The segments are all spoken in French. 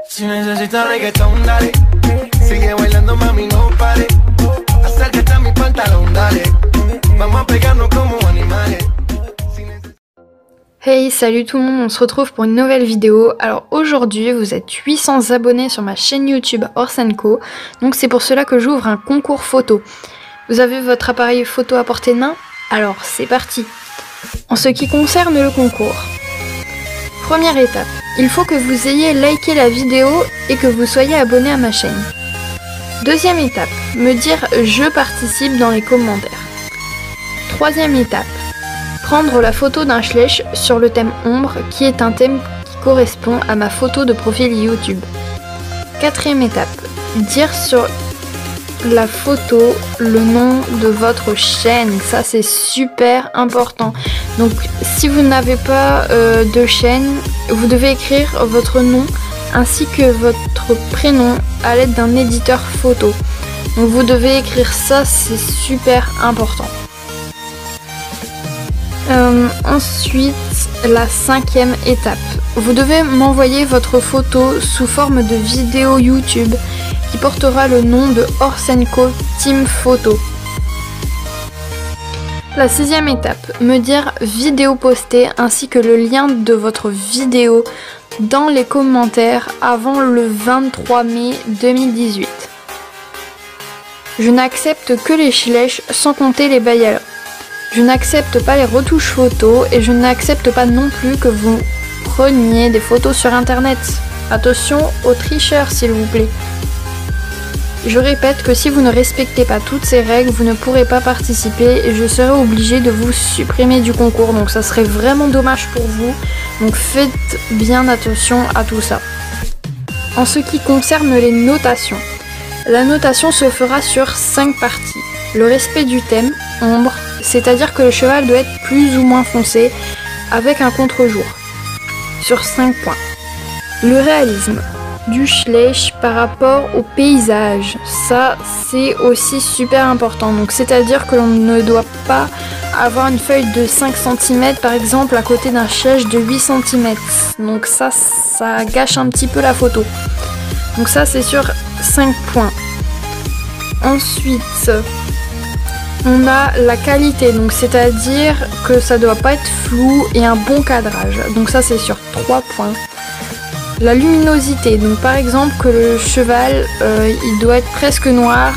Si necesitas reggaetón, dale. Sigue bailando, mami, no pare. Acércate a mi pantalón, dale. Vamos a pegarnos como animales. Hey, salut tout le monde, on se retrouve pour une nouvelle vidéo. Alors aujourd'hui, vous êtes 800 abonnés sur ma chaîne YouTube Horse & Co. Donc c'est pour cela que j'ouvre un concours photo. Vous avez votre appareil photo à portée de main? Alors c'est parti. En ce qui concerne le concours, première étape, il faut que vous ayez liké la vidéo et que vous soyez abonné à ma chaîne. Deuxième étape, me dire je participe dans les commentaires. Troisième étape, prendre la photo d'un schleich sur le thème ombre qui est un thème qui correspond à ma photo de profil YouTube. Quatrième étape, dire sur la photo le nom de votre chaîne, ça c'est super important. Donc si vous n'avez pas de chaîne, vous devez écrire votre nom ainsi que votre prénom à l'aide d'un éditeur photo. Donc vous devez écrire ça, c'est super important. Ensuite, la cinquième étape. Vous devez m'envoyer votre photo sous forme de vidéo YouTube qui portera le nom de Horse & Co Team Photo. La sixième étape, me dire vidéo postée ainsi que le lien de votre vidéo dans les commentaires avant le 23 mai 2018. Je n'accepte que les schleich sans compter les bayala. Je n'accepte pas les retouches photos et je n'accepte pas non plus que vous preniez des photos sur internet. Attention aux tricheurs s'il vous plaît. Je répète que si vous ne respectez pas toutes ces règles, vous ne pourrez pas participer et je serai obligée de vous supprimer du concours. Donc ça serait vraiment dommage pour vous. Donc faites bien attention à tout ça. En ce qui concerne les notations, la notation se fera sur 5 parties. Le respect du thème, ombre, c'est-à-dire que le cheval doit être plus ou moins foncé avec un contre-jour, sur 5 points. Le réalisme du schleich par rapport au paysage, ça c'est aussi super important. Donc c'est-à-dire que l'on ne doit pas avoir une feuille de 5 cm par exemple à côté d'un schleich de 8 cm. Donc ça gâche un petit peu la photo. Donc ça c'est sur 5 points. Ensuite, on a la qualité, donc c'est-à-dire que ça doit pas être flou et un bon cadrage. Donc ça c'est sur 3 points. La luminosité, donc par exemple que le cheval il doit être presque noir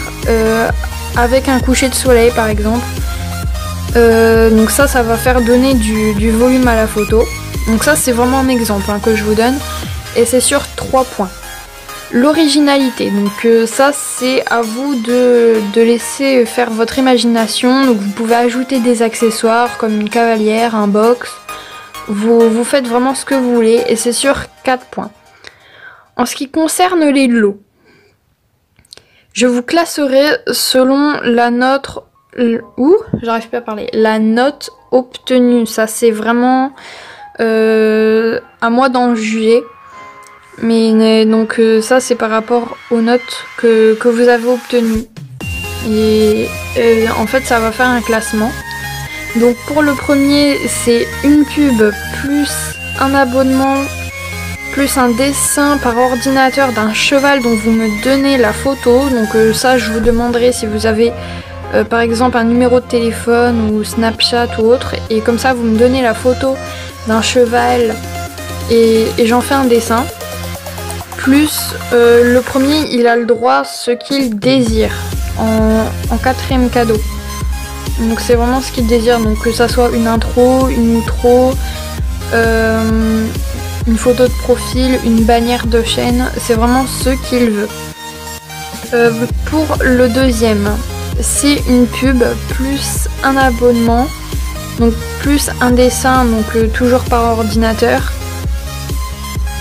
avec un coucher de soleil par exemple. Donc ça va faire donner du volume à la photo. Donc ça c'est vraiment un exemple que je vous donne. Et c'est sur 3 points. L'originalité, donc ça c'est à vous de laisser faire votre imagination. Donc vous pouvez ajouter des accessoires comme une cavalière, un box. Vous faites vraiment ce que vous voulez et c'est sur 4 points. En ce qui concerne les lots, je vous classerai selon la note j'arrive pas à parler. La note obtenue, ça c'est vraiment à moi d'en juger. Mais donc ça c'est par rapport aux notes que vous avez obtenues. Et en fait ça va faire un classement. Donc pour le premier c'est une pub plus un abonnement plus un dessin par ordinateur d'un cheval dont vous me donnez la photo. Donc ça je vous demanderai si vous avez par exemple un numéro de téléphone ou Snapchat ou autre. Et comme ça vous me donnez la photo d'un cheval et j'en fais un dessin. Plus le premier il a le droit ce qu'il désire en quatrième cadeau. Donc c'est vraiment ce qu'il désire, donc que ça soit une intro, une outro, une photo de profil, une bannière de chaîne, c'est vraiment ce qu'il veut. Pour le deuxième, c'est une pub plus un abonnement, donc plus un dessin, donc toujours par ordinateur.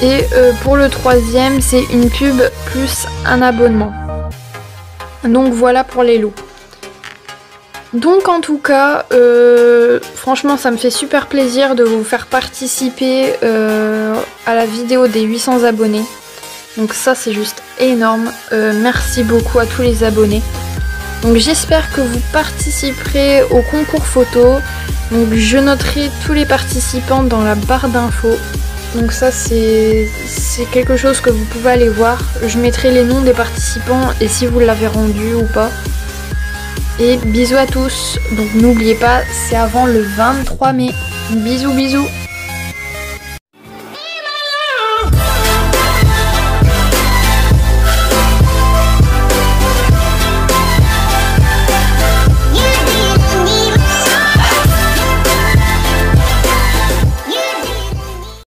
Et pour le troisième, c'est une pub plus un abonnement. Donc voilà pour les lots. Donc en tout cas, franchement ça me fait super plaisir de vous faire participer à la vidéo des 800 abonnés. Donc ça c'est juste énorme. Merci beaucoup à tous les abonnés. Donc j'espère que vous participerez au concours photo. Donc je noterai tous les participants dans la barre d'infos. Donc ça c'est quelque chose que vous pouvez aller voir. Je mettrai les noms des participants et si vous l'avez rendu ou pas. Et bisous à tous. Donc n'oubliez pas, c'est avant le 23 mai. Bisous bisous.